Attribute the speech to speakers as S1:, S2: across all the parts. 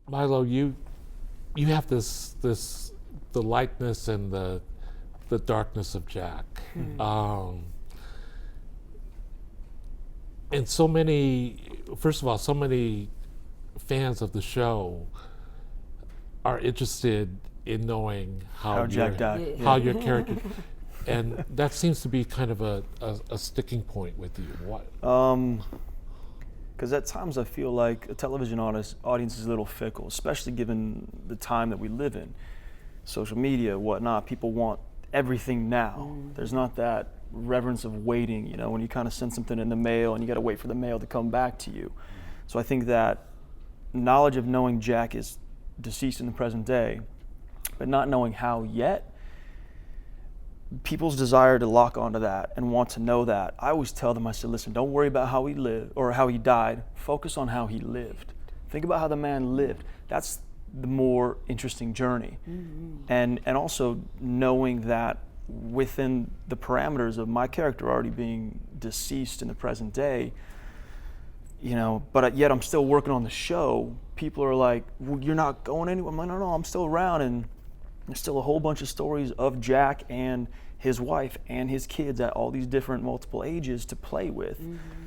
S1: Milo, you have the lightness and the darkness of Jack. And so many, first of all, so many fans of the show are interested in knowing
S2: How Jack died.
S1: how your character, and that seems to be kind of a sticking point with you. What?
S2: Because at times I feel like a television audience is a little fickle, especially given the time that we live in. Social media, whatnot, people want everything now. There's not that reverence of waiting, when you kind of send something in the mail and you got to wait for the mail to come back to you. So I think that knowledge of knowing Jack is deceased in the present day, but not knowing how yet, people's desire to lock onto that and want to know that. I always tell them, I said, listen, don't worry about how he lived or how he died. Focus on how he lived. Think about how the man lived. That's the more interesting journey. And also knowing that within the parameters of my character already being deceased in the present day, but yet I'm still working on the show. People are like, well, you're not going anywhere. I'm like, no, I'm still around, and there's still a whole bunch of stories of Jack and his wife and his kids at all these different multiple ages to play with.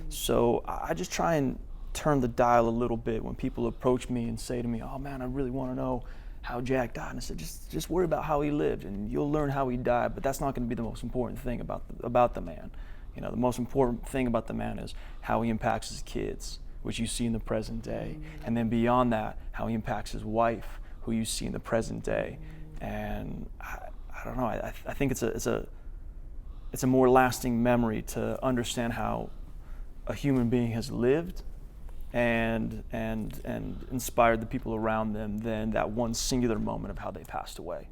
S2: So I just try and turn the dial a little bit when people approach me and say to me, oh man, I really want to know how Jack died. And I said, just worry about how he lived and you'll learn how he died, but that's not going to be the most important thing about the man. The most important thing about the man is how he impacts his kids, which you see in the present day. And then beyond that, how he impacts his wife, who you see in the present day. And I don't know, I think it's a more lasting memory to understand how a human being has lived and inspired the people around them than that one singular moment of how they passed away.